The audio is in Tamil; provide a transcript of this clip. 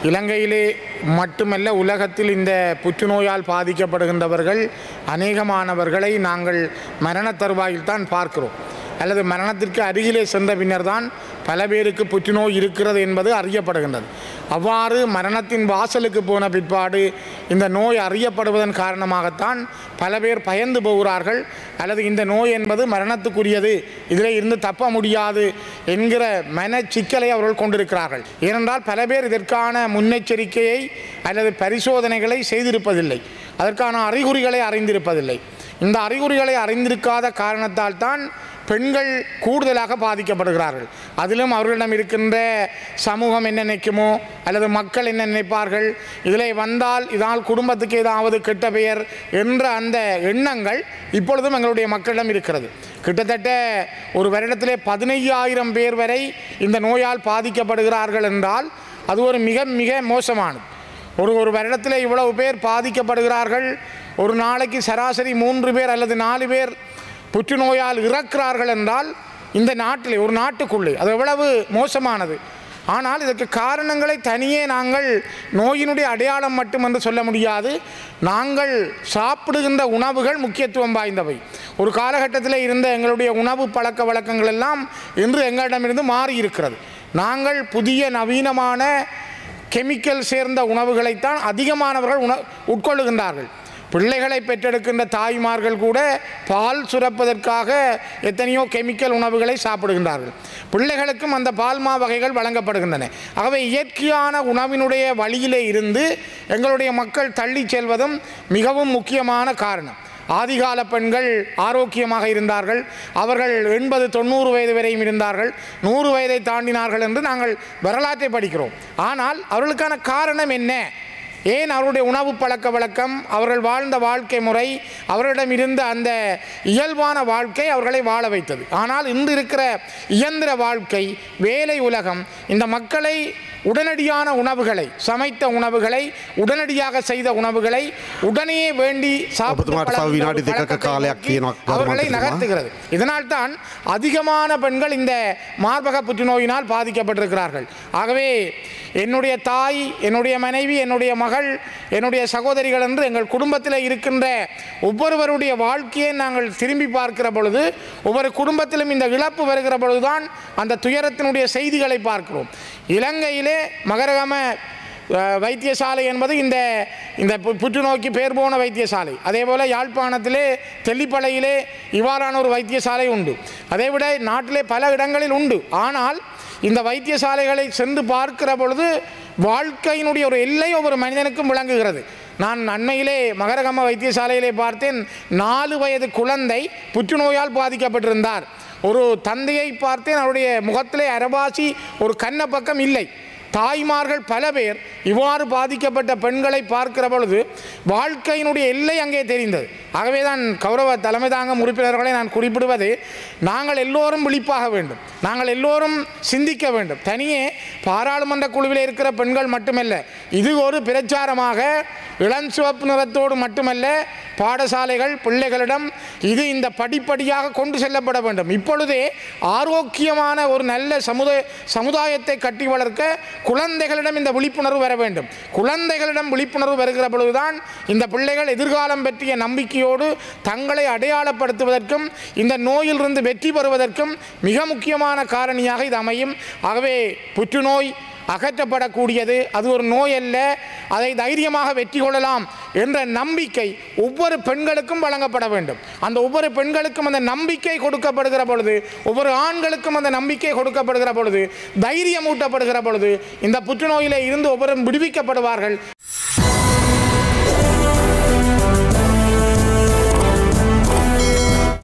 இலங்கையிலே மட்டுமல்ல உலகத்தில் இந்த புற்றுநோயால் பாதிக்கப்படுகின்றவர்கள் அநேகமானவர்களை நாங்கள் மரண தருவாயில் தான் பார்க்கிறோம் அல்லது மரணத்திற்கு அருகிலே சென்ற பின்னர் தான் பல பேருக்கு புற்றுநோய் இருக்கிறது என்பது அறியப்படுகின்றது. அவ்வாறு மரணத்தின் வாசலுக்கு போன பிற்பாடு இந்த நோய் அறியப்படுவதன் காரணமாகத்தான் பல பேர் பயந்து போகிறார்கள் அல்லது இந்த நோய் என்பது மரணத்துக்குரியது, இதில் இருந்து தப்ப முடியாது என்கிற மன சிக்கலை அவர்கள் கொண்டிருக்கிறார்கள். ஏனென்றால் பல பேர் இதற்கான முன்னெச்சரிக்கையை அல்லது பரிசோதனைகளை செய்திருப்பதில்லை, அதற்கான அறிகுறிகளை அறிந்திருப்பதில்லை. இந்த அறிகுறிகளை அறிந்திருக்காத காரணத்தால் தான் பெண்கள் கூடுதலாக பாதிக்கப்படுகிறார்கள். அதிலும் அவர்களிடம் இருக்கின்ற சமூகம் என்ன நினைக்குமோ அல்லது மக்கள் என்ன நினைப்பார்கள், இதில் வந்தால் இதனால் குடும்பத்துக்கு ஏதாவது கெட்ட பெயர் என்ற அந்த எண்ணங்கள் இப்பொழுதும் எங்களுடைய மக்களிடம் இருக்கிறது. கிட்டத்தட்ட ஒரு வருடத்திலே 15,000 பேர் வரை இந்த நோயால் பாதிக்கப்படுகிறார்கள் என்றால் அது ஒரு மிக மிக மோசமானது. ஒரு வருடத்தில் இவ்வளவு பேர் பாதிக்கப்படுகிறார்கள். ஒரு நாளைக்கு சராசரி 3 பேர் அல்லது 4 பேர் புற்றுநோயால் இறக்கிறார்கள் என்றால் இந்த நாட்டிலே ஒரு நாட்டுக்குள்ளே அது எவ்வளவு மோசமானது. ஆனால் இதற்கு காரணங்களை தனியே நாங்கள் நோயினுடைய அடையாளம் மட்டும் என்று சொல்ல முடியாது. நாங்கள் சாப்பிடுகின்ற உணவுகள் முக்கியத்துவம் வாய்ந்தவை. ஒரு காலகட்டத்தில் இருந்த எங்களுடைய உணவு பழக்க வழக்கங்கள் எல்லாம் இன்று எங்களிடமிருந்து மாறி இருக்கிறது. நாங்கள் புதிய நவீனமான கெமிக்கல் சேர்ந்த உணவுகளைத்தான் அதிகமானவர்கள் உட்கொள்ளுகின்றார்கள். பிள்ளைகளை பெற்றெடுக்கின்ற தாய்மார்கள் கூட பால் சுரப்பதற்காக எத்தனையோ கெமிக்கல் உணவுகளை சாப்பிடுகின்றார்கள். பிள்ளைகளுக்கும் அந்த பால்மா வகைகள் வழங்கப்படுகின்றன. ஆகவே இயற்கையான உணவினுடைய வழியிலே இருந்து எங்களுடைய மக்கள் தள்ளி செல்வதும் மிகவும் முக்கியமான காரணம். ஆதிகால பெண்கள் ஆரோக்கியமாக இருந்தார்கள். அவர்கள் 80-90 வயது வரையும் இருந்தார்கள். 100 வயதை தாண்டினார்கள் என்று நாங்கள் வரலாற்றை படிக்கிறோம். ஆனால் அவர்களுக்கான காரணம் என்ன? ஏன் அவருடைய உணவு பழக்க வழக்கம், அவர்கள் வாழ்ந்த வாழ்க்கை முறை, அவர்களிடம் இருந்த அந்த இயல்பான வாழ்க்கை அவர்களை வாழ வைத்தது. ஆனால் இன்று இருக்கிற இயந்திர வாழ்க்கை, வேலை உலகம் இந்த மக்களை உடனடியான உணவுகளை, சமைத்த உணவுகளை, உடனடியாக செய்த உணவுகளை உடனே வேண்டி அவர்களை நகர்த்துகிறது. இதனால் தான் அதிகமான பெண்கள் இந்த மார்பக புற்றுநோயினால் பாதிக்கப்பட்டிருக்கிறார்கள். ஆகவே என்னுடைய தாய், என்னுடைய மனைவி, என்னுடைய மகள், என்னுடைய சகோதரிகள் என்று எங்கள் குடும்பத்தில் இருக்கின்ற ஒவ்வொருவருடைய வாழ்க்கையை நாங்கள் திரும்பி பார்க்கிற பொழுது, ஒவ்வொரு குடும்பத்திலும் இந்த இழப்பு வருகிற பொழுதுதான் அந்த துயரத்தினுடைய செய்திகளை பார்க்கிறோம். இலங்கையிலே மகரகம வைத்தியசாலை என்பது இந்த புற்றுநோய்க்கு பேர் போன வைத்தியசாலை. அதே போல் யாழ்ப்பாணத்திலே தெல்லிப்பளையிலே இவ்வாறான ஒரு வைத்தியசாலை உண்டு. அதைவிட நாட்டிலே பல இடங்களில் உண்டு. ஆனால் இந்த வைத்தியசாலைகளை சென்று பார்க்கிற பொழுது வாழ்க்கையினுடைய ஒரு எல்லை ஒவ்வொரு மனிதனுக்கும் விளங்குகிறது. நான் அண்மையிலே மகரகம வைத்தியசாலையிலே பார்த்தேன். 4 வயது குழந்தை புற்றுநோயால் பாதிக்கப்பட்டிருந்தார். ஒரு தந்தையை பார்த்தேன், அவருடைய முகத்திலே அரவாசி ஒரு கண்ண பக்கம் இல்லை. தாய்மார்கள் பல பேர் இவ்வாறு பாதிக்கப்பட்ட பெண்களை பார்க்கிற பொழுது வாழ்க்கையினுடைய எல்லை அங்கே தெரிந்தது. ஆகவே தான் கௌரவ தலைமை தாங்கும் உறுப்பினர்களை நான் குறிப்பிடுவது, நாங்கள் எல்லோரும் விழிப்பாக வேண்டும், நாங்கள் எல்லோரும் சிந்திக்க வேண்டும். தனியே பாராளுமன்ற குழுவில் இருக்கிற பெண்கள் மட்டுமல்ல, இது ஒரு பிரச்சாரமாக இளஞ்சிவப்பு நிறத்தோடு மட்டுமல்ல, பாடசாலைகள் பிள்ளைகளிடம் இது இந்த படிப்படியாக கொண்டு செல்லப்பட வேண்டும். இப்பொழுதே ஆரோக்கியமான ஒரு நல்ல சமுதாயத்தை கட்டி வளர்க்க குழந்தைகளிடம் இந்த விழிப்புணர்வு வர வேண்டும். குழந்தைகளிடம் விழிப்புணர்வு வருகிற பொழுதுதான் இந்த பிள்ளைகள் எதிர்காலம் பற்றிய நம்பிக்கையோடு தங்களை அடையாளப்படுத்துவதற்கும் இந்த நோயிலிருந்து வெற்றி பெறுவதற்கும் மிக முக்கியமான காரணியாக இது அமையும். ஆகவே புற்றுநோய் அகற்றப்படக்கூடியது, அது ஒரு நோய் அல்ல, அதை தைரியமாக வெற்றி கொள்ளலாம் என்ற நம்பிக்கை ஒவ்வொரு பெண்களுக்கும் வழங்கப்பட வேண்டும். அந்த ஒவ்வொரு பெண்களுக்கும் அந்த நம்பிக்கை கொடுக்கப்படுகிற பொழுது, ஒவ்வொரு ஆண்களுக்கும் அந்த நம்பிக்கை கொடுக்கப்படுகிற பொழுது, தைரியம் ஊட்டப்படுகிற பொழுது இந்த புற்றுநோயிலே இருந்து ஒவ்வொருவரும் விடுவிக்கப்படுவார்கள்.